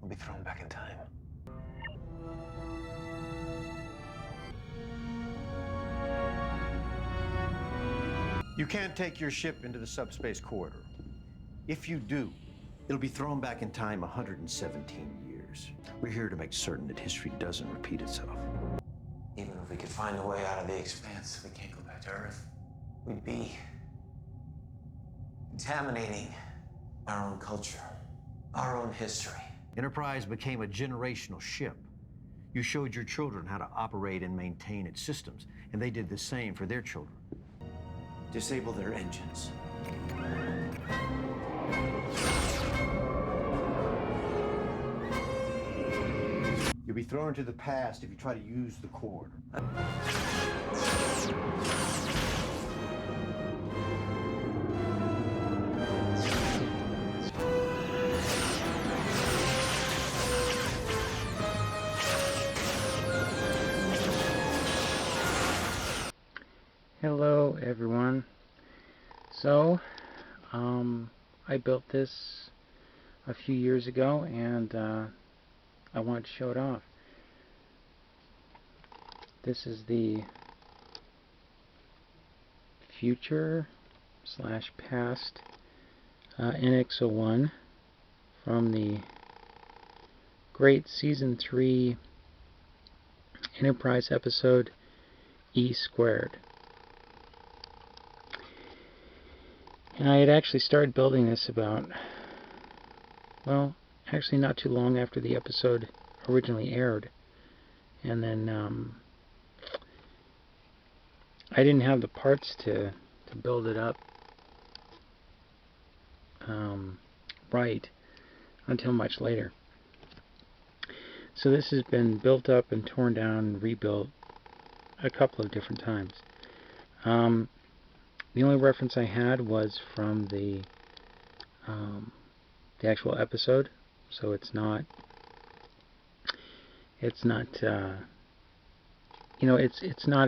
I'll be thrown back in time. You can't take your ship into the subspace corridor. If you do, it'll be thrown back in time 117 years. We're here to make certain that history doesn't repeat itself. Even if we could find a way out of the expanse, we can't go back to Earth. We'd be contaminating our own culture, our own history. Enterprise became a generational ship. You showed your children how to operate and maintain its systems, and they did the same for their children. Disable their engines. You'll be thrown into the past if you try to use the corridor. Hello everyone. So I built this a few years ago, and I wanted to show it off. This is the future/past NX-01 from the great Season 3 Enterprise episode E². And I had actually started building this about, well, actually not too long after the episode originally aired. And then I didn't have the parts to build it up right until much later. So this has been built up and torn down and rebuilt a couple of different times. The only reference I had was from the actual episode, so it's not it's not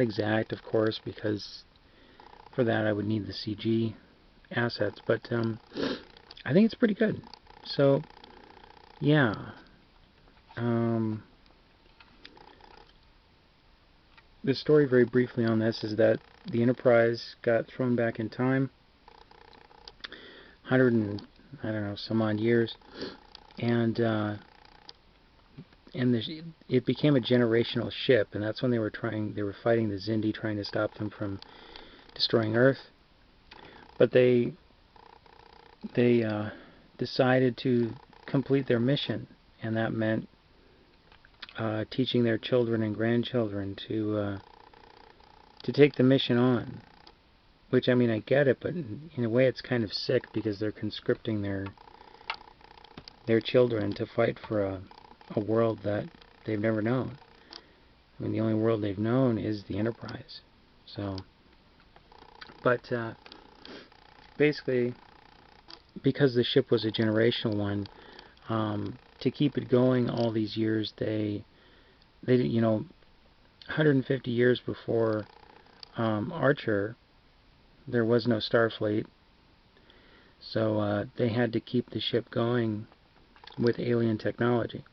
exact, of course, because for that I would need the CG assets, but I think it's pretty good. So yeah, the story very briefly on this is that the Enterprise got thrown back in time 100 and I don't know some odd years, and it became a generational ship, and that's when they were fighting the Xindi, trying to stop them from destroying Earth. But they decided to complete their mission, and that meant teaching their children and grandchildren to take the mission on. Which, I mean, I get it, but in a way it's kind of sick, because they're conscripting their children to fight for a world that they've never known. I mean, the only world they've known is the Enterprise. So, but basically, because the ship was a generational one, to keep it going all these years, they 150 years before Archer, there was no Starfleet, so they had to keep the ship going with alien technology.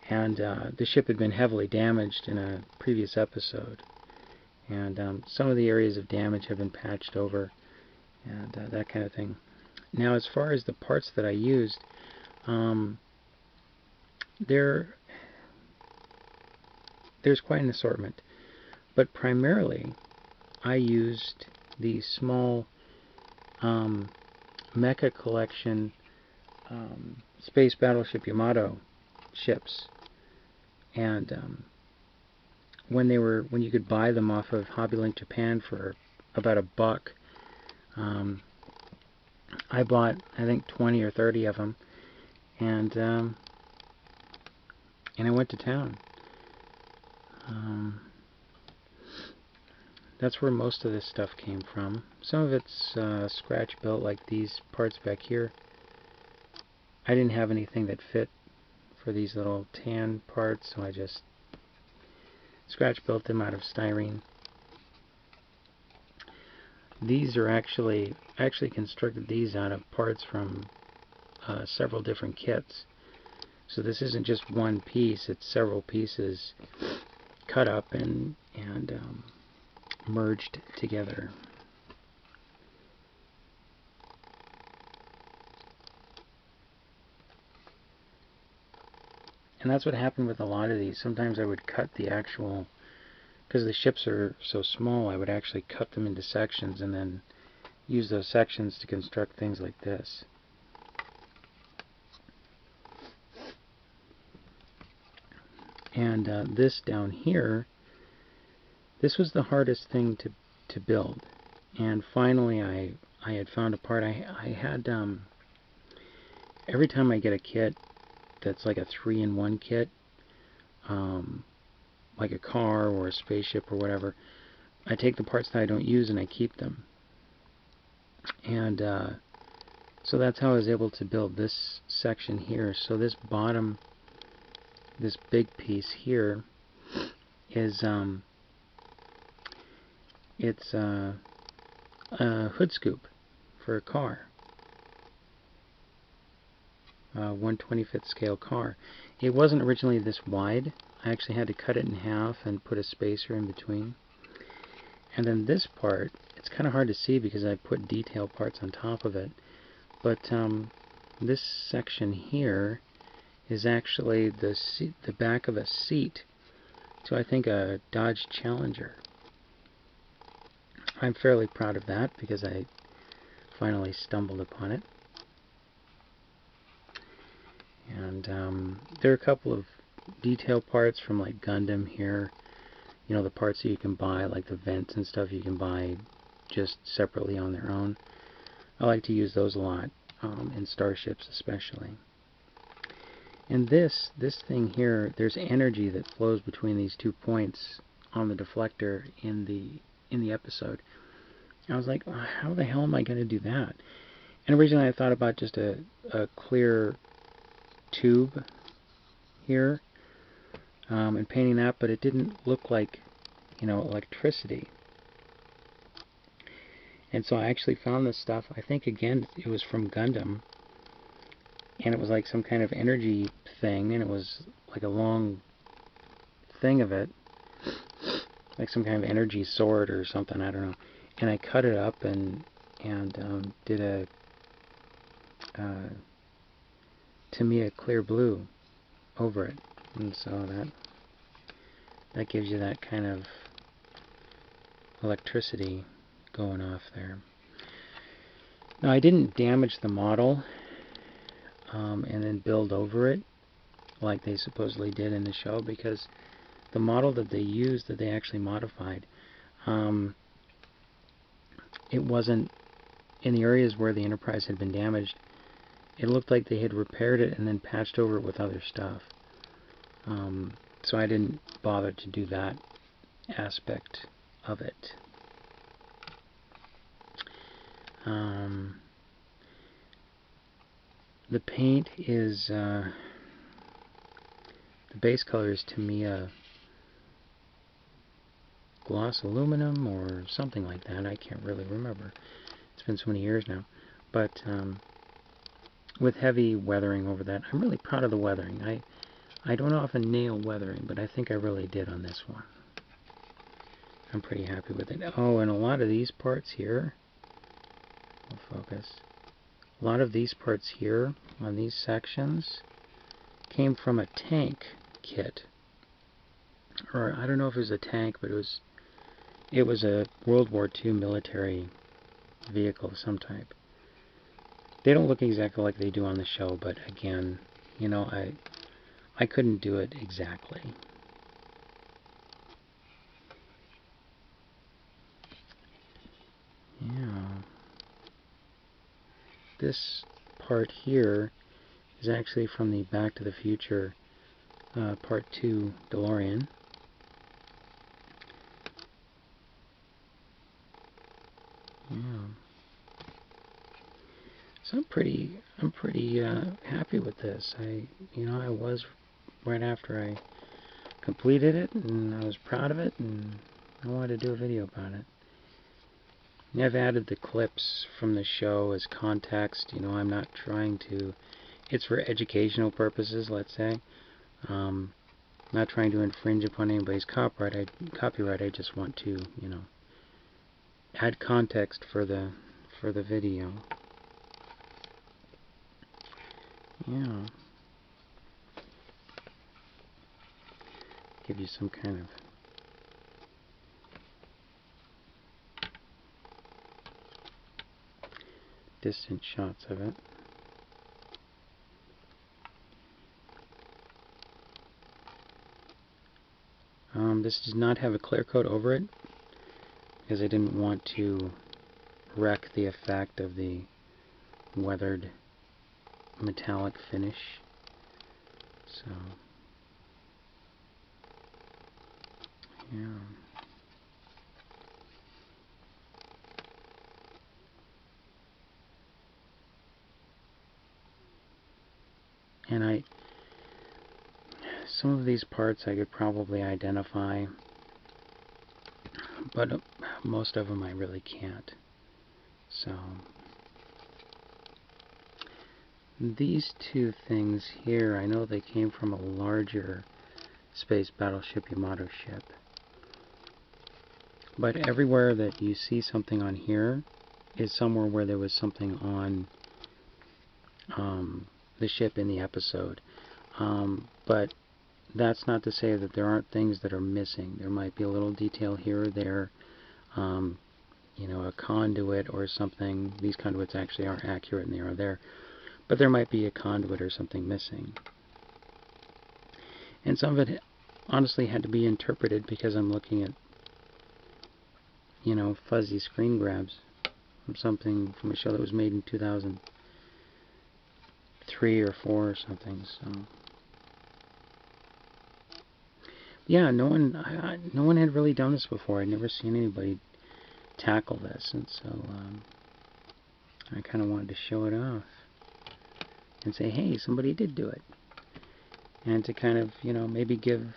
And the ship had been heavily damaged in a previous episode, and some of the areas of damage have been patched over, and that kind of thing. Now, as far as the parts that I used, there's quite an assortment, but primarily I used the small Mecha Collection Space Battleship Yamato ships, and when you could buy them off of Hobbylink Japan for about $1, I bought, I think, 20 or 30 of them, and I went to town. That's where most of this stuff came from. Some of it's scratch built, like these parts back here. I didn't have anything that fit for these little tan parts, so I just scratch built them out of styrene. These are actually constructed these out of parts from several different kits. So this isn't just one piece, it's several pieces cut up and merged together. And that's what happened with a lot of these. Sometimes I would cut the actual, because the ships are so small, I would actually cut them into sections and then use those sections to construct things like this. And this down here, this was the hardest thing to build. And finally I had found a part. I had, every time I get a kit that's like a 3-in-1 kit, like a car or a spaceship or whatever, I take the parts that I don't use and I keep them. And so that's how I was able to build this section here. So this bottom, this big piece here is it's a hood scoop for a car, a 1/25th scale car. It wasn't originally this wide. I actually had to cut it in half and put a spacer in between. And then this part, it's kind of hard to see because I put detail parts on top of it, but this section here is actually the back of a seat to, I think, a Dodge Challenger. I'm fairly proud of that because I finally stumbled upon it. And there are a couple of detail parts from like Gundam here. You know, the parts that you can buy, like the vents and stuff, you can buy just separately on their own. I like to use those a lot, in starships especially. And this thing here, there's energy that flows between these 2 points on the deflector in the episode. I was like, oh, how the hell am I going to do that? And originally I thought about just a clear tube here, and painting that, but it didn't look like, you know, electricity. And so I actually found this stuff. I think, again, it was from Gundam, and it was like some kind of energy thing, and it was like a long thing of it, like some kind of energy sword or something, I don't know. And I cut it up and did a Tamiya clear blue over it, and so that gives you that kind of electricity going off there. Now I didn't damage the model and then build over it like they supposedly did in the show, because the model that they used, that they actually modified, it wasn't, in the areas where the Enterprise had been damaged, it looked like they had repaired it and then patched over it with other stuff. So I didn't bother to do that aspect of it. The paint is, the base color is Tamiya gloss aluminum or something like that. I can't really remember. It's been so many years now. But with heavy weathering over that. I'm really proud of the weathering. I don't often nail weathering, but I think I really did on this one. I'm pretty happy with it. Oh, and a lot of these parts here, we'll focus, a lot of these parts here on these sections came from a tank kit. Or I don't know if it was a tank, but it was a World War II military vehicle of some type. They don't look exactly like they do on the show, but again, you know, I couldn't do it exactly. Yeah. This part here is actually from the Back to the Future Part 2 DeLorean. Yeah. So I'm pretty happy with this. I was right after I completed it, and I was proud of it, and I wanted to do a video about it. I've added the clips from the show as context. You know, I'm not trying to... It's for educational purposes, let's say. Not trying to infringe upon anybody's copyright. I just want to, you know, add context for the video. Yeah. Give you some kind of distant shots of it. This does not have a clear coat over it because I didn't want to wreck the effect of the weathered metallic finish. So, yeah. And some of these parts I could probably identify, but most of them I really can't. So, these two things here, I know they came from a larger space battleship Yamato ship. But everywhere that you see something on here is somewhere where there was something on the ship in the episode. But that's not to say that there aren't things that are missing. There might be a little detail here or there, you know, a conduit or something. These conduits actually are accurate and they are there. But there might be a conduit or something missing. And some of it honestly had to be interpreted because I'm looking at, you know, fuzzy screen grabs from something from a show that was made in 2003 or 4 or something. So yeah, no one had really done this before. I'd never seen anybody tackle this, and so I kind of wanted to show it off and say, hey, somebody did do it. And to kind of, you know, maybe give,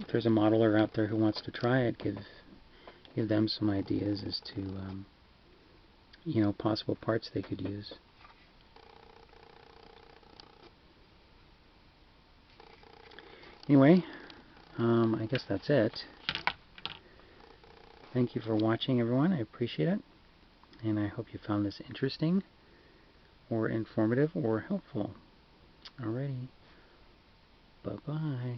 if there's a modeler out there who wants to try it, give them some ideas as to, you know, possible parts they could use. Anyway, I guess that's it. Thank you for watching, everyone. I appreciate it. And I hope you found this interesting, or informative, or helpful. Alrighty. Bye-bye.